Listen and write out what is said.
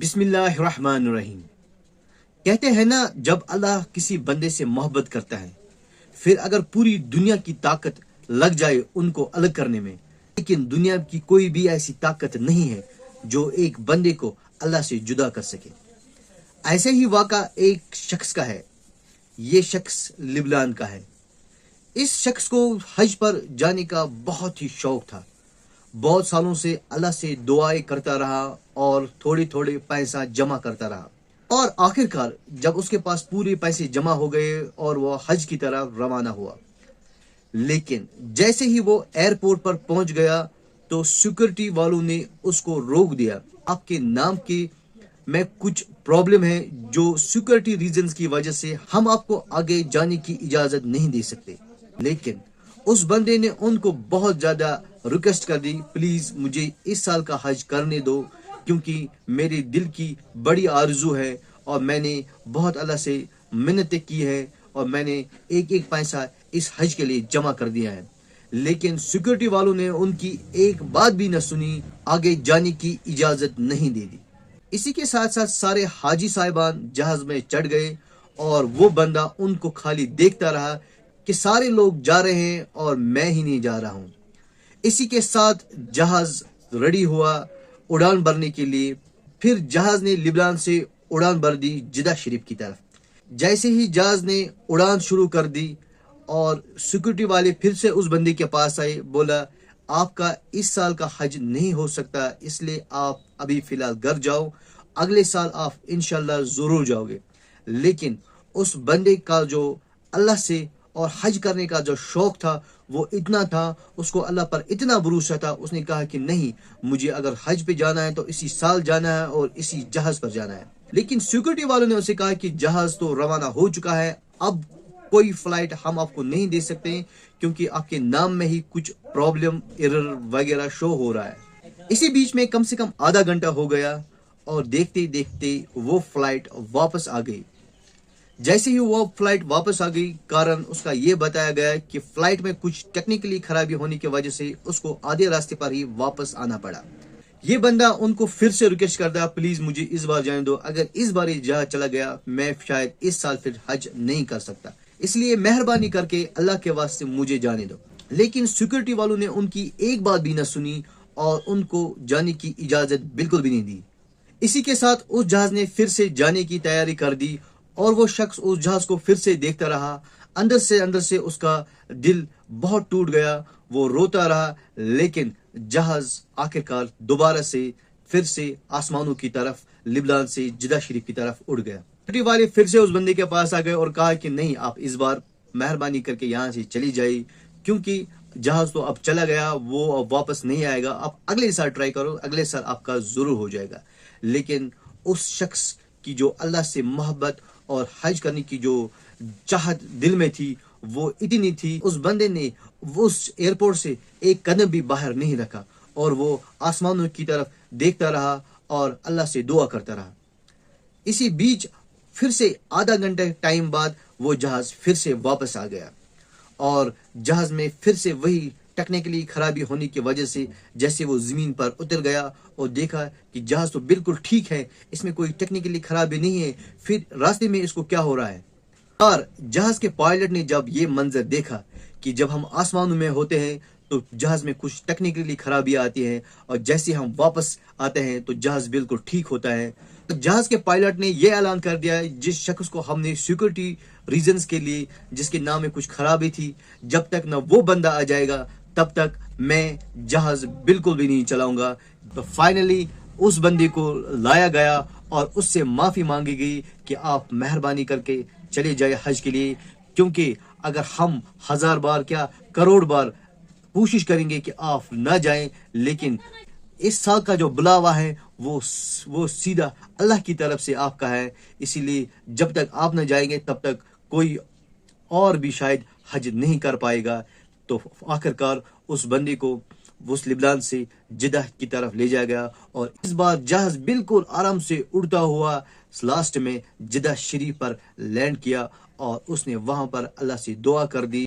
بسم اللہ الرحمن الرحیم۔ کہتے ہیں نا، جب اللہ کسی بندے سے محبت کرتا ہے، پھر اگر پوری دنیا کی طاقت لگ جائے ان کو الگ کرنے میں، لیکن دنیا کی کوئی بھی ایسی طاقت نہیں ہے جو ایک بندے کو اللہ سے جدا کر سکے۔ ایسے ہی واقعہ ایک شخص کا ہے۔ یہ شخص لبنان کا ہے۔ اس شخص کو حج پر جانے کا بہت ہی شوق تھا۔ بہت سالوں سے اللہ سے دعائیں کرتا رہا اور تھوڑے تھوڑے پیسہ جمع کرتا رہا، اور آخر کار جب اس کے پاس پورے پیسے جمع ہو گئے اور وہ حج کی طرف روانہ ہوا، لیکن جیسے ہی وہ ایئرپورٹ پر پہنچ گیا تو سیکورٹی والوں نے اس کو روک دیا۔ آپ کے نام کے میں کچھ پرابلم ہے جو سیکورٹی ریزنز کی وجہ سے ہم آپ کو آگے جانے کی اجازت نہیں دے سکتے۔ لیکن اس بندے نے ان کو بہت زیادہ ریکویسٹ کر دی، پلیز مجھے اس سال کا حج کرنے دو، کیونکہ میرے دل کی بڑی آرزو ہے اور میں نے بہت اللہ سے منتیں کی ہے اور میں نے ایک ایک پیسہ اس حج کے لیے جمع کر دیا ہے۔ لیکن سیکورٹی والوں نے ان کی ایک بات بھی نہ سنی، آگے جانے کی اجازت نہیں دے دی۔ اسی کے ساتھ ساتھ سارے حاجی صاحبان جہاز میں چڑھ گئے اور وہ بندہ ان کو خالی دیکھتا رہا کہ سارے لوگ جا رہے ہیں اور میں ہی نہیں جا رہا ہوں۔ اسی کے ساتھ جہاز ریڈی ہوا اڑان بھرنے کے لیے۔ پھر جہاز نے لبنان سے اڑان بھر دی جدہ شریف کی طرف۔ جیسے ہی جہاز نے اڑان شروع کر دی اور سیکورٹی والے پھر سے اس بندے کے پاس آئے، بولا آپ کا اس سال کا حج نہیں ہو سکتا، اس لیے آپ ابھی فی الحال گھر جاؤ، اگلے سال آپ انشاءاللہ ضرور جاؤ گے۔ لیکن اس بندے کا جو اللہ سے اور حج کرنے کا جو شوق تھا وہ اتنا تھا، اس کو اللہ پر اتنا بھروسہ تھا، اس نے کہا کہ نہیں، مجھے اگر حج پہ جانا ہے تو اسی سال جانا ہے اور اسی جہاز پر جانا ہے۔ لیکن سیکورٹی والوں نے اسے کہا کہ جہاز تو روانہ ہو چکا ہے، اب کوئی فلائٹ ہم آپ کو نہیں دے سکتے، کیونکہ آپ کے نام میں ہی کچھ پرابلم ایرر وغیرہ شو ہو رہا ہے۔ اسی بیچ میں کم سے کم آدھا گھنٹہ ہو گیا اور دیکھتے دیکھتے وہ فلائٹ واپس آ گئی۔ جیسے ہی وہ فلائٹ واپس آ گئی، کارن اس کا یہ بتایا گیا کہ فلائٹ میں کچھ ٹیکنیکلی خرابی ہونے کی وجہ سے اس کو آدھے راستے پر ہی واپس آنا پڑا۔ یہ بندہ ان کو پھر سے ریکویسٹ کرتا، پلیز مجھے اس بار جانے دو، اگر اس بار یہ جہاز چلا گیا میں شاید اس سال پھر حج نہیں کر سکتا، اس لیے مہربانی کر کے اللہ کے واسطے مجھے جانے دو۔ لیکن سیکورٹی والوں نے ان کی ایک بات بھی نہ سنی اور ان کو جانے کی اجازت بالکل بھی نہیں دی۔ اسی کے ساتھ اس جہاز نے پھر سے جانے کی تیاری کر دی اور وہ شخص اس جہاز کو پھر سے دیکھتا رہا۔ اندر سے اس کا دل بہت ٹوٹ گیا، وہ روتا رہا، لیکن جہاز آخر کار دوبارہ سے پھر سے آسمانوں کی طرف، لبنان سے جدہ شریف کی طرف اڑ گیا۔ سیکورٹی والے پھر سے اس بندے کے پاس آ گئے اور کہا کہ نہیں، آپ اس بار مہربانی کر کے یہاں سے چلی جائے، کیونکہ جہاز تو اب چلا گیا، وہ اب واپس نہیں آئے گا، آپ اگلے سال ٹرائی کرو، اگلے سال آپ کا ضرور ہو جائے گا۔ لیکن اس شخص کی جو اللہ سے محبت اور حج کرنے کی جو چاہت دل میں تھی وہ اتنی تھی، اس بندے نے اس ایئرپورٹ سے ایک قدم بھی باہر نہیں رکھا اور وہ آسمانوں کی طرف دیکھتا رہا اور اللہ سے دعا کرتا رہا۔ اسی بیچ پھر سے آدھا گھنٹہ ٹائم بعد وہ جہاز پھر سے واپس آ گیا اور جہاز میں پھر سے وہی ٹیکنیکلی خرابی ہونے کی وجہ سے جیسے وہ زمین پر اتر گیا اور دیکھا کہ جہاز تو بالکل ٹھیک ہے، اس میں کوئی ٹیکنیکلی خرابی نہیں ہے، پھر راستے میں اس کو کیا ہو رہا ہے۔ اور جہاز کے پائلٹ نے جب یہ منظر دیکھا کہ جب ہم آسمانوں میں ہوتے ہیں تو جہاز میں کچھ ٹیکنیکلی خرابی آتی ہے اور جیسے ہم واپس آتے ہیں تو جہاز بالکل ٹھیک ہوتا ہے، تو جہاز کے پائلٹ نے یہ اعلان کر دیا، جس شخص کو ہم نے سیکورٹی ریزنز کے لیے جس کے نام میں کچھ خرابی تھی، جب تک نہ وہ بندہ آ جائے گا تب تک میں جہاز بالکل بھی نہیں چلاؤں گا۔ تو فائنلی اس بندے کو لایا گیا اور اس سے معافی مانگی گئی کہ آپ مہربانی کر کے چلے جائے حج کے لیے، کیونکہ اگر ہم 1000 بار کیا کروڑ بار کوشش کریں گے کہ آپ نہ جائیں، لیکن اس سال کا جو بلاوا ہے وہ سیدھا اللہ کی طرف سے آپ کا ہے، اسی لیے جب تک آپ نہ جائیں گے تب تک کوئی اور بھی شاید حج نہیں کر پائے گا۔ تو آخر کار اس بندے کو اس لبنان سے جدہ کی طرف لے جایا گیا اور اس بار جہاز بالکل آرام سے اڑتا ہوا لاسٹ میں جدہ شریف پر لینڈ کیا اور اس نے وہاں پر اللہ سے دعا کر دی۔